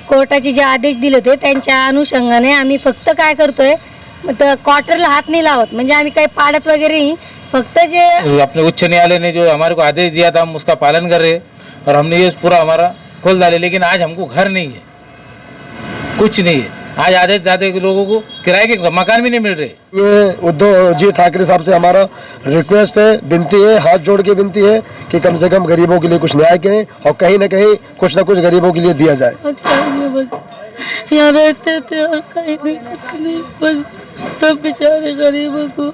कोर्टाचे जे आदेश दिले होते त्यांच्या अनुषंगाने आम्ही फक्त काय करतोय, क्वार्टरला हात नाही लावत, म्हणजे आम्ही काही पाडत वगैरे नाही, फक्त जे अपने उच्च न्यायालय ने जो हमारे को आदेश दिया था हम उसका पालन कर रहे हैं और हमने ये पूरा हमारा खोल डाले। लेकिन आज हमको घर नहीं है, कुछ नहीं है। आज आधे से ज्यादा लोगों को किराए के मकान भी नहीं मिल रहे। ये उद्धव जी ठाकरे साहब से हमारा रिक्वेस्ट है, विनती है, हाथ जोड़ के विनती है कि कम से कम गरीबों के लिए कुछ न्याय करें और कहीं ना कहीं कुछ ना कुछ गरीबों के लिए दिया जाए। बस यहाँ रहते थे और कहीं नहीं, कुछ नहीं, बस सब बेचारे गरीबों को।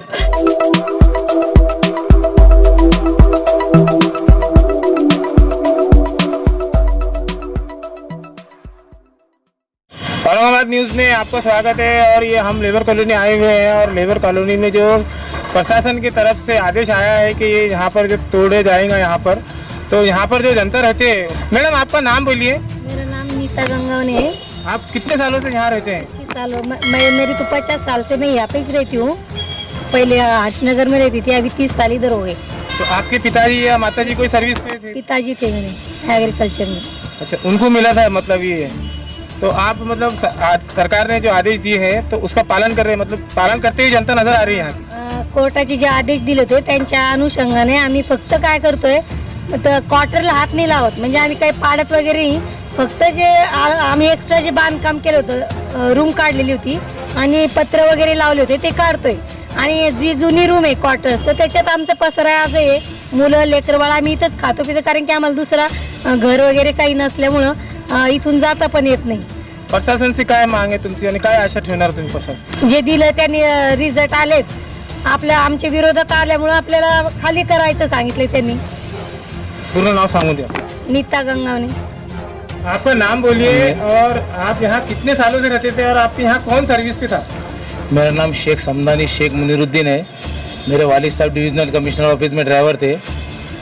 औरंगाबाद न्यूज़ में आपका स्वागत है। और ये हम लेबर कॉलोनी आए हुए हैं और लेबर कॉलोनी में जो प्रशासन की तरफ से आदेश आया है कि ये यहाँ पर जो तोड़े जाएगा यहाँ पर, तो यहाँ पर जो जनता रहते हैं। मैडम आपका नाम बोलिए। मेरा नाम नीता गंगावने है। आप कितने सालों से यहाँ रहते हैं? 25 सालों मेरी तो 50 साल से मैं यहाँ पे ही रहती हूँ। पहले हर्षनगर में रहती थी, अभी 30 साल इधर हो गए। तो आपके पिताजी या माताजी कोई सर्विस में थे? पिताजी थे मेरे एग्रीकल्चर में। अच्छा, उनको मिला था, मतलब ये है। तो आप मतलब सरकार ने जो आदेश दिए हैं तो उसका पालन कर रहे हैं, मतलब पालन करते ही जनता नजर आ रही है यहाँ? कोर्टाचे जे आदेश दिले होते त्यांच्या अनुषंगाने आम्ही फक्त काय करतोय, क्वार्टरला हात नाही लावत, म्हणजे आम्ही काही पाडत वगैरे नाही, फक्त जे आम्ही एक्स्ट्रा जे बांधकाम केलं होतं, रूम काढलेली होती आणि पत्र वगैरे लावले होते ते काढतोय। आणि जी जुनी रूम आहे क्वार्टर्स, तर त्याच्यात आमचा पसरा आज आहे, मुलं लेकरबाळ आम्ही इथंच खातो पितो, कारण की आम्हाला दुसरा घर वगैरे काही नसल्यामुळं इथून जाता पण येत नाही। प्रशासन से काय मांग आहे तुमची आणि काय आशा ठेवणार तुम्ही प्रशासन? जे दिलं त्यांनी रिझल्ट आलेत, आपल्या आमच्या विरोधात आल्यामुळं आपल्याला खाली करायचं सांगितलं त्यांनी। पूर्ण नाम सांगू द्या। नीता गंगावने। आपका नाम बोलिए और आप यहाँ कितने सालों से रहते थे और आपके यहाँ कौन सर्विस पे था? मेरा नाम शेख समदानी शेख मुनीरुद्दीन है। मेरे वालिद साहब डिविजनल कमिश्नर ऑफिस में ड्राइवर थे।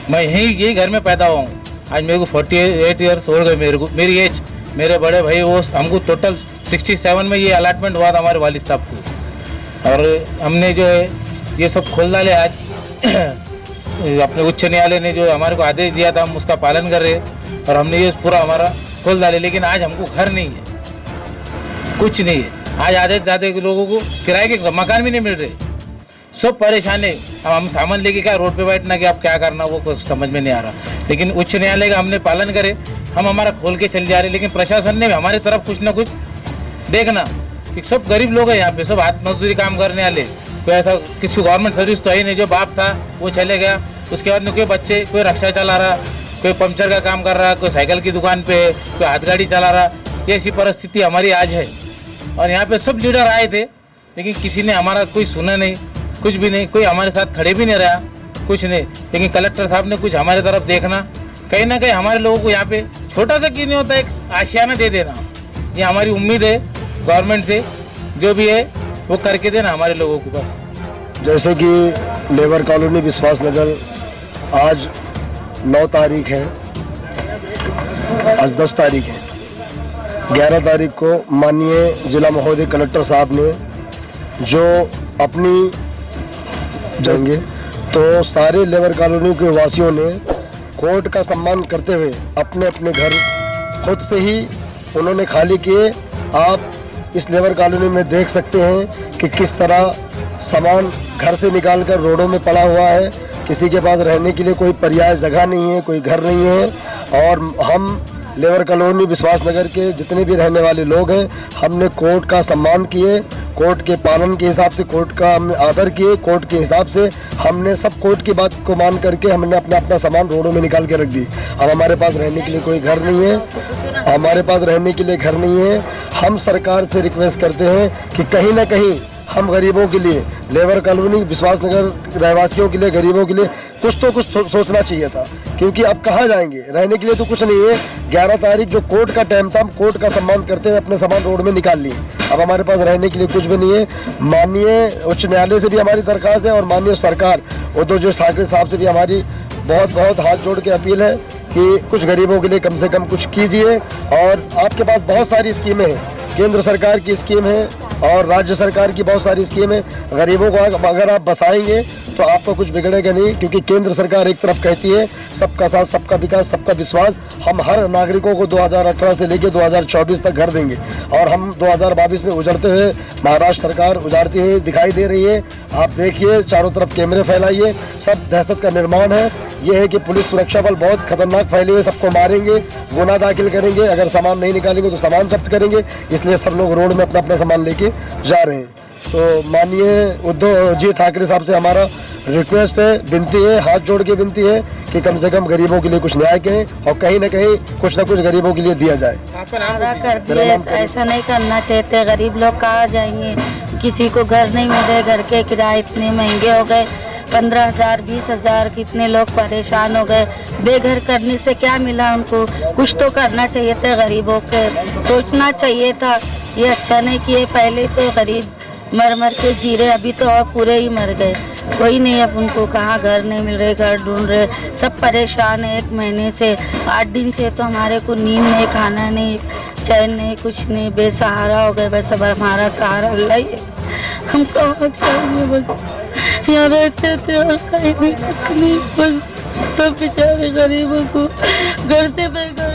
मैं यही घर में पैदा हुआ हूँ। आज मेरे को 48 ईयर्स हो गए मेरी एज। मेरे बड़े भाई वो हमको टोटल 67 में ये अलॉटमेंट हुआ था हमारे वालिद साहब को, और हमने जो है ये सब खोल डाले। आज अपने उच्च न्यायालय ने जो हमारे को आदेश दिया था हम उसका पालन कर रहे हैं और हमने ये पूरा हमारा खोल डाले। लेकिन आज हमको घर नहीं है, कुछ नहीं है। आज आधे से ज़्यादा लोगों को किराए के मकान भी नहीं मिल रहे, सब परेशान है। अब हम सामान लेके क्या रोड पे बैठना कि आप क्या करना, वो कुछ समझ में नहीं आ रहा। लेकिन उच्च न्यायालय का हमने पालन करे, हम हमारा खोल के चल जा रहे। लेकिन प्रशासन ने हमारी तरफ कुछ ना कुछ देखना कि सब गरीब लोग हैं यहाँ पे, सब हाथ मजदूरी काम करने वाले। कोई ऐसा किसी को गवर्नमेंट सर्विस तो है नहीं, जो बाप था वो चले गया, उसके बाद में कोई बच्चे, कोई रिक्शा चला रहा, कोई पंचर का काम कर रहा, कोई साइकिल की दुकान पे, कोई हाथ गाड़ी चला रहा। ऐसी परिस्थिति हमारी आज है। और यहाँ पे सब लीडर आए थे, लेकिन किसी ने हमारा कोई सुना नहीं, कुछ भी नहीं, कोई हमारे साथ खड़े भी नहीं रहा, कुछ नहीं। लेकिन कलेक्टर साहब ने कुछ हमारे तरफ देखना, कहीं ना कहीं हमारे लोगों को यहाँ पे छोटा सा क्यों नहीं होता, एक आशियाना दे देना। ये हमारी उम्मीद है गवर्नमेंट से, जो भी है वो करके देना हमारे लोगों को बस। जैसे कि लेबर कॉलोनी विश्वास नगर, आज 9 तारीख है, आज 10 तारीख है। 11 तारीख को माननीय जिला महोदय कलेक्टर साहब ने जो अपनी जाएंगे, तो सारे लेबर कॉलोनी के वासियों ने कोर्ट का सम्मान करते हुए अपने अपने घर खुद से ही उन्होंने खाली किए। आप इस लेबर कॉलोनी में देख सकते हैं कि किस तरह सामान घर से निकालकर रोडों में पड़ा हुआ है। किसी के पास रहने के लिए कोई पर्याय जगह नहीं है, कोई घर नहीं है। और हम लेबर कॉलोनी विश्वास नगर के जितने भी रहने वाले लोग हैं, हमने कोर्ट का सम्मान किए, कोर्ट के पालन के हिसाब से कोर्ट का हमने आदर किए, कोर्ट के हिसाब से हमने सब कोर्ट की बात को मान करके हमने अपना अपना सामान रोडों में निकाल के रख दी। अब हमारे पास रहने के लिए कोई घर नहीं है, हमारे पास रहने के लिए घर नहीं है। हम सरकार से रिक्वेस्ट करते हैं कि कहीं ना कहीं हम गरीबों के लिए, लेबर कॉलोनी विश्वास नगर रहवासियों के लिए, गरीबों के लिए कुछ तो कुछ सोचना चाहिए था, क्योंकि अब कहाँ जाएंगे, रहने के लिए तो कुछ नहीं है। 11 तारीख जो कोर्ट का टाइम था, हम कोर्ट का सम्मान करते हुए अपने सामान रोड में निकाल लिए। अब हमारे पास रहने के लिए कुछ भी नहीं है। माननीय उच्च न्यायालय से भी हमारी दरख्वास्त है और माननीय सरकार उद्धव जी ठाकरे साहब से भी हमारी बहुत बहुत हाथ जोड़ के अपील है कि कुछ गरीबों के लिए कम से कम कुछ कीजिए। और आपके पास बहुत सारी स्कीमें हैं, केंद्र सरकार की स्कीम है और राज्य सरकार की बहुत सारी स्कीम है। गरीबों को अगर आप बसाएंगे तो आपको कुछ बिगड़ेगा नहीं, क्योंकि केंद्र सरकार एक तरफ कहती है सबका साथ, सबका विकास, सबका विश्वास। हम हर नागरिकों को 2018 से लेकर 2024 तक घर देंगे, और हम 2022 में उजड़ते हुए महाराष्ट्र सरकार उजाड़ती हुई दिखाई दे रही है। आप देखिए, चारों तरफ कैमरे फैलाइए, सब दहशत का निर्माण है। ये है कि पुलिस सुरक्षा बल बहुत खतरनाक फैले हुए, सबको मारेंगे, गुना दाखिल करेंगे, अगर सामान नहीं निकालेंगे तो सामान जब्त करेंगे। इसलिए सब लोग रोड में अपना अपना सामान लेके जा रहे हैं। तो माननीय उद्धव जी ठाकरे साहब से हमारा रिक्वेस्ट है, विनती है, हाथ जोड़ के विनती है कि कम से कम गरीबों के लिए कुछ न्याय करें, और कहीं ना कहीं कुछ ना कुछ गरीबों के लिए दिया जाए। आपका नाम? कर दिए, ऐसा नहीं करना चाहते। गरीब लोग कहाँ जाएंगे, किसी को घर नहीं मिल रहे, घर के किराए इतने महंगे हो गए, 15,000 20,000, कितने लोग परेशान हो गए। बेघर करने से क्या मिला उनको, कुछ तो करना चाहिए था गरीबों के, सोचना चाहिए था। ये अच्छा नहीं किए, पहले तो गरीब मर मर के जी रहे, अभी तो और पूरे ही मर गए। कोई नहीं, अब उनको कहाँ घर नहीं मिल रहे, घर ढूंढ रहे, सब परेशान है। 1 महीने से 8 दिन से तो हमारे को नींद नहीं, खाना नहीं, चैन नहीं, कुछ नहीं, बेसहारा हो गए। बस अब हमारा सहारा अल्लाह ही है। हम कहाँ जाएंगे, बस यहाँ रहते थे और कहीं भी कुछ नहीं, बस सब बेचारे गरीबों को घर से बेघर